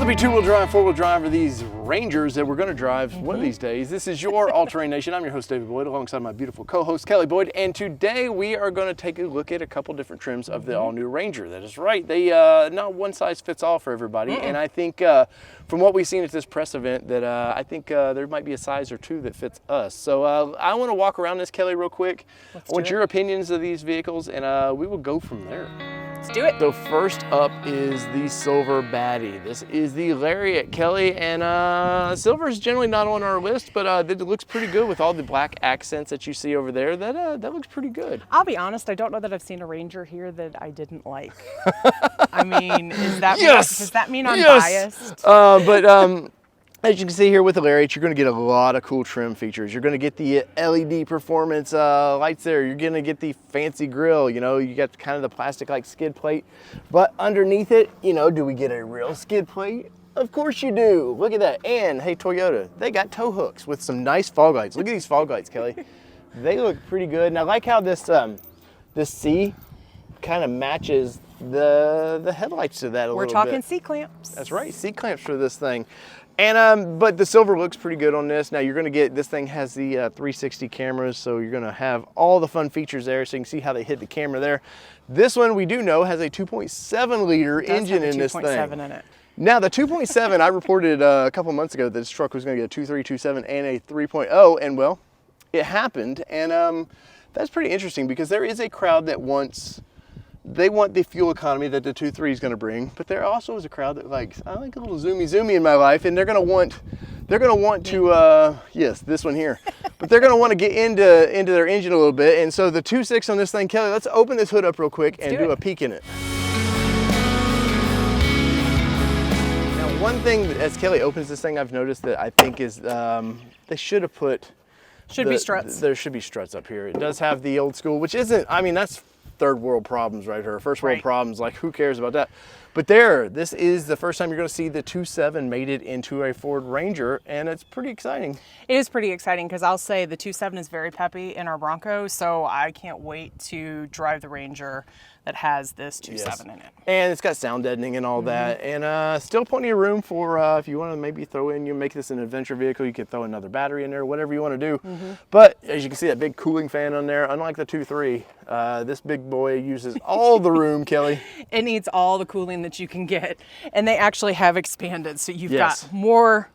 be two-wheel drive, four-wheel drive, or these Rangers that we're going to drive one of these days. This is your All-Terrain Nation. I'm your host, David Boyd, alongside my beautiful co-host, Kelly Boyd. And today we are going to take a look at a couple different trims of the all-new Ranger. That is right. They not one size fits all for everybody. And I think from what we've seen at this press event that I think there might be a size or two that fits us. So I want to walk around this, Kelly, real quick. I want your opinions of these vehicles, and we will go from there. Let's do it. So first up is the silver baddie. This is the Lariat, Kelly, and silver is generally not on our list, but it looks pretty good with all the black accents that you see over there. That looks pretty good. I'll be honest, I don't know that I've seen a Ranger here that I didn't like. I mean, does that mean I'm biased? As you can see here with the Lariat, you're going to get a lot of cool trim features. You're going to get the LED performance lights there. You're going to get the fancy grille. You know, you got kind of the plastic like skid plate. But underneath it, you know, do we get a real skid plate? Of course you do. Look at that. And hey, Toyota, they got tow hooks with some nice fog lights. Look at these fog lights, Kelly. They look pretty good. And I like how this C kind of matches the headlights to that a little bit. We're talking C-clamps. That's right, C-clamps for this thing. And but the silver looks pretty good on this. Now you're gonna get, this thing has the 360 cameras, so you're gonna have all the fun features there, so you can see how they hit the camera there. This one we do know has a 2.7 liter engine in this thing. 2.7 in it. Now the 2.7, I reported a couple months ago that this truck was gonna get a 2.3, 2.7 and a 3.0, and well, it happened. And that's pretty interesting because there is a crowd that wants, they want the fuel economy that the 2.3 is going to bring, but there also is a crowd that likes, I like a little zoomy in my life, and they're going to want to, yes, this one here, but they're going to want to get into their engine a little bit. And so the 2.6 on this thing, Kelly, let's open this hood up real quick and do a peek in it. Now, one thing as Kelly opens this thing, I've noticed that I think is they should have put, be struts. There should be struts up here. It does have the old school, which isn't, I mean, that's third world problems right here. First world problems, like who cares about that? But this is the first time you're going to see the 2.7 made it into a Ford Ranger, and it's pretty exciting. It is pretty exciting because I'll say the 2.7 is very peppy in our Bronco, so I can't wait to drive the Ranger that has this 2.7 in it. And it's got sound deadening and all that, and still plenty of room for if you want to maybe throw in, you make this an adventure vehicle, you could throw another battery in there, whatever you want to do. But as you can see, that big cooling fan on there, unlike the 2.3, this big boy uses all the room, Kelly. It needs all the cooling that you can get, and they actually have expanded, so you've got more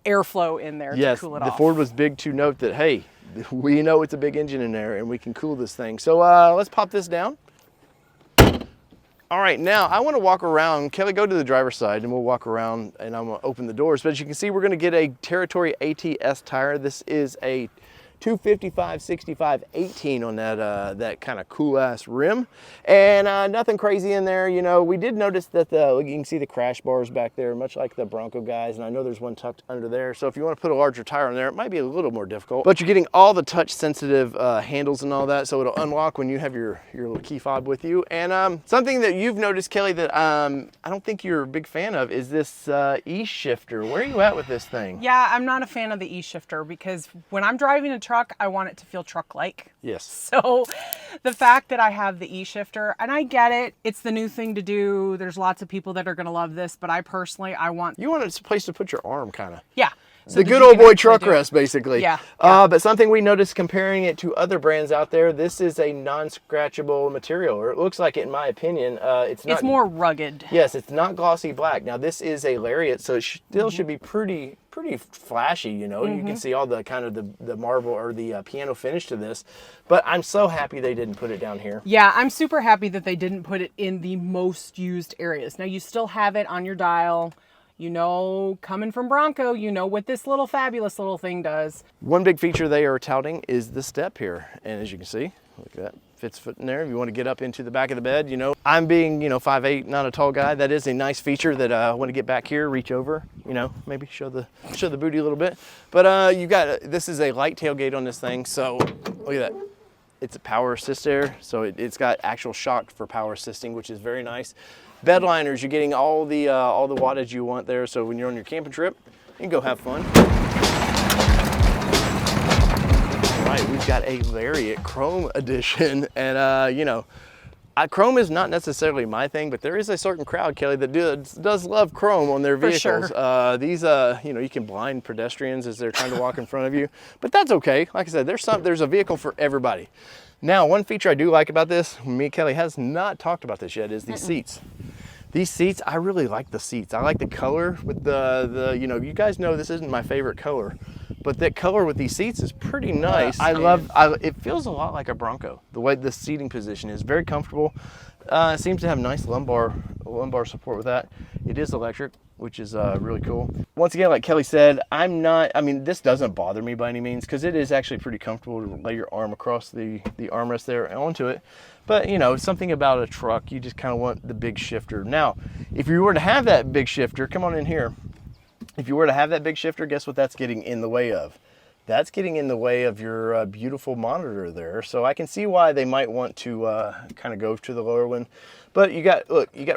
airflow in there to cool it off. The Ford was big to note that, hey, we know it's a big engine in there and we can cool this thing. So let's pop this down. All right, now I want to walk around. Kelly, go to the driver's side and we'll walk around, and I'm going to open the doors. But as you can see, we're going to get a Territory ATS tire. This is a 255/65/18 on that kind of cool ass rim, and nothing crazy in there. You know, we did notice that you can see the crash bars back there, much like the Bronco guys, and I know there's one tucked under there. So if you want to put a larger tire on there, it might be a little more difficult. But you're getting all the touch sensitive handles and all that, so it'll unlock when you have your little key fob with you. And something that you've noticed, Kelly, that I don't think you're a big fan of is this Eshifter. Where are you at with this thing? Yeah, I'm not a fan of the Eshifter because when I'm driving a truck, I want it to feel truck-like. Yes. So the fact that I have the Eshifter, and I get it, it's the new thing to do. There's lots of people that are going to love this, but I personally, You want a place to put your arm, kind of. Yeah. So the good old boy truck rest, basically. Yeah. But something we noticed comparing it to other brands out there, this is a non-scratchable material, or it looks like it in my opinion. It's more rugged. Yes, it's not glossy black. Now this is a Lariat, so it still should be pretty flashy, you know. You can see all the kind of the marble or the piano finish to this. But I'm so happy they didn't put it down here. Yeah, I'm super happy that they didn't put it in the most used areas. Now you still have it on your dial. You know, coming from Bronco, you know what this little fabulous little thing does. One big feature they are touting is the step here. And as you can see, look at that, fits foot in there. If you want to get up into the back of the bed, you know, I'm being, 5'8", not a tall guy. That is a nice feature that I want to get back here, reach over, maybe show the booty a little bit. But this is a light tailgate on this thing. So look at that. It's a power assist there. So it's got actual shock for power assisting, which is very nice. Bed liners, you're getting all the wattage you want there. So when you're on your camping trip, you can go have fun. All right, we've got a Lariat Chrome edition, and Chrome is not necessarily my thing, but there is a certain crowd, Kelly, that does love chrome on their vehicles. For sure. You know, you can blind pedestrians as they're trying to walk in front of you, but that's okay. Like I said, there's a vehicle for everybody. Now, one feature I do like about this, me and Kelly has not talked about this yet, is these seats. These seats, I really like the seats. I like the color with the you know, you guys know this isn't my favorite color, but that color with these seats is pretty nice. It feels a lot like a Bronco. The way the seating position is very comfortable. It seems to have nice lumbar support with that. It is electric, which is really cool. Once again, like Kelly said, I mean, this doesn't bother me by any means because it is actually pretty comfortable to lay your arm across the armrest there and onto it. But you know, something about a truck, you just kind of want the big shifter. Now, if you were to have that big shifter, come on in here. If you were to have that big shifter, guess what that's getting in the way of? That's getting in the way of your beautiful monitor there. So I can see why they might want to kind of go to the lower one. But you got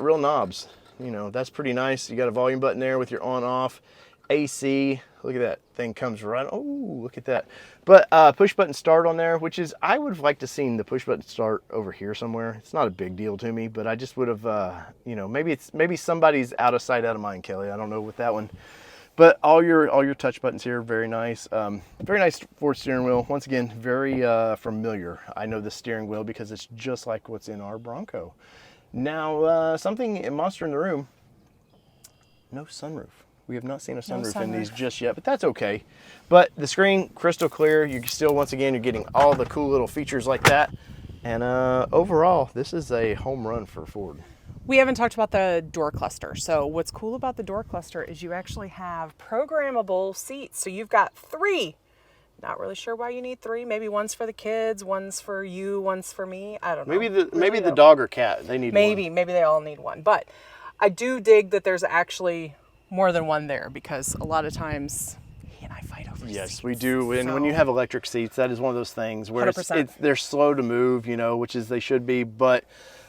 real knobs. You know, that's pretty nice. You got a volume button there with your on off. AC, look at that thing comes right, oh, look at that. But push button start on there, which is, I would have liked to seen the push button start over here somewhere. It's not a big deal to me, but I just would have, you know, maybe somebody's out of sight, out of mind, Kelly. I don't know with that one. But all your touch buttons here, very nice. Very nice Ford steering wheel. Once again, very familiar. I know the steering wheel because it's just like what's in our Bronco. Now, something in Monster in the Room, no sunroof. We have not seen a sunroof in these just yet, but that's okay. But the screen, crystal clear. You can still, once again, you're getting all the cool little features like that. And overall, this is a home run for Ford. We haven't talked about the door cluster. So what's cool about the door cluster is you actually have programmable seats. So you've got 3. Not really sure why you need 3. Maybe one's for the kids, one's for you, one's for me. I don't know. Maybe the dog or cat, they need one. Maybe they all need one. But I do dig that there's actually more than one there, because a lot of times he and I fight over seats. Yes, we do. And when you have electric seats, that is one of those things where they're slow to move, you know, which is they should be, but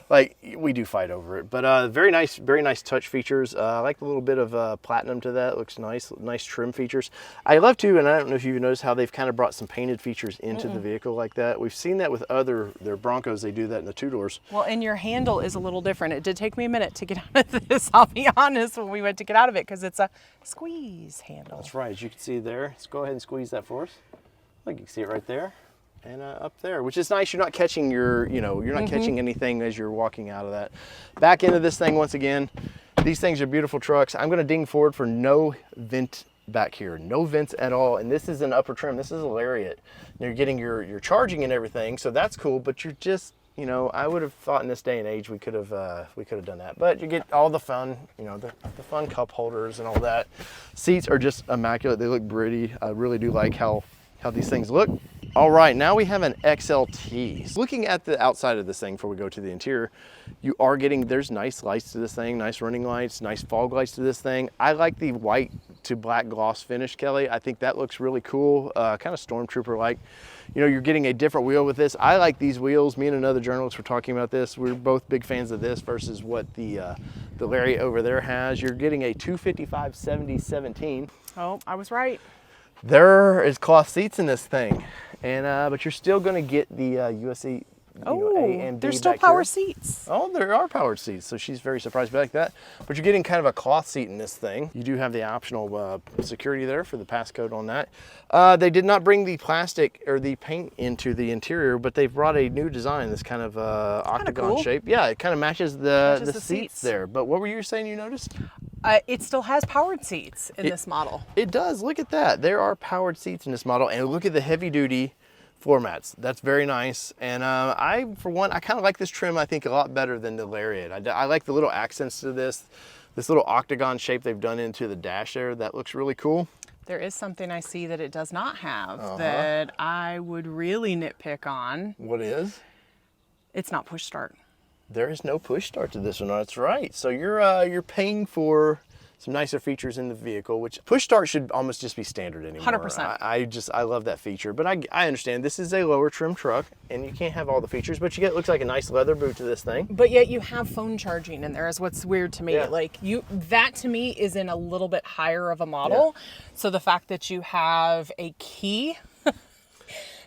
like we do fight over it. But very nice touch features. I like the little bit of platinum to that. It looks nice trim features. I love to, and I don't know if you've noticed how they've kind of brought some painted features into the vehicle like that. We've seen that with their Broncos. They do that in the 2-doors. Well, and your handle is a little different. It did take me a minute to get out of this, I'll be honest, when we went to get out of it, because it's a squeeze handle. That's right, as you can see there. Let's go ahead and squeeze that for us. Like you can see it right there. And up there, which is nice. You're not catching you're not catching anything as you're walking out of that. Back into this thing once again. These things are beautiful trucks. I'm gonna ding Ford for no vent back here. No vents at all. And this is an upper trim. This is a Lariat. You're getting your charging and everything, so that's cool, but you're just, you know, I would have thought in this day and age we could have done that. But you get all the fun, you know, the fun cup holders and all that. Seats are just immaculate. They look pretty. I really do like how these things look. All right, now we have an XLT. Looking at the outside of this thing before we go to the interior, you are getting, there's nice lights to this thing, nice running lights, nice fog lights to this thing. I like the white to black gloss finish, Kelly. I think that looks really cool, kind of Stormtrooper-like. You know, you're getting a different wheel with this. I like these wheels. Me and another journalist were talking about this. We're both big fans of this versus what the Lariat over there has. You're getting a 255/70/17. Oh, I was right. There is cloth seats in this thing, and but you're still going to get the USC A and B. There's still power seats. Oh, there are powered seats, so she's very surprised by that. But you're getting kind of a cloth seat in this thing. You do have the optional security there for the passcode on that. They did not bring the plastic or the paint into the interior, but they've brought a new design, this kind of octagon shape. Yeah, it kind of matches the seats there. But what were you saying you noticed? It still has powered seats in this model. It does. Look at that. There are powered seats in this model, and look at the heavy duty floor mats. That's very nice. And for one, I kind of like this trim, I think, a lot better than the Lariat. I like the little accents to this little octagon shape they've done into the dash there. That looks really cool. There is something I see that it does not have that I would really nitpick on. What is? It's not push start. There is no push start to this one. That's right. So you're paying for some nicer features in the vehicle, which push start should almost just be standard anymore. 100%. I love that feature, but I understand this is a lower trim truck and you can't have all the features, but you get, looks like a nice leather boot to this thing. But yet you have phone charging in there is what's weird to me. Yeah. Like that to me is in a little bit higher of a model. Yeah. So the fact that you have a key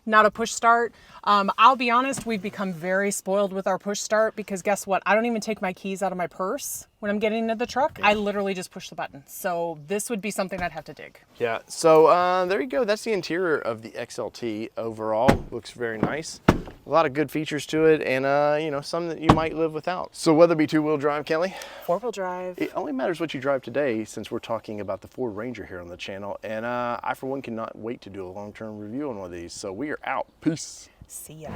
not a push start. I'll be honest, we've become very spoiled with our push start because guess what? I don't even take my keys out of my purse when I'm getting into the truck. I literally just push the button. So this would be something I'd have to dig. Yeah, so there you go. That's the interior of the XLT overall. Looks very nice. A lot of good features to it, and you know, some that you might live without. So whether it be two-wheel drive, Kelly, Four-wheel drive. it only matters what you drive today, since we're talking about the Ford Ranger here on the channel. And I, for one, cannot wait to do a long-term review on one of these. So we are out. Peace. See ya.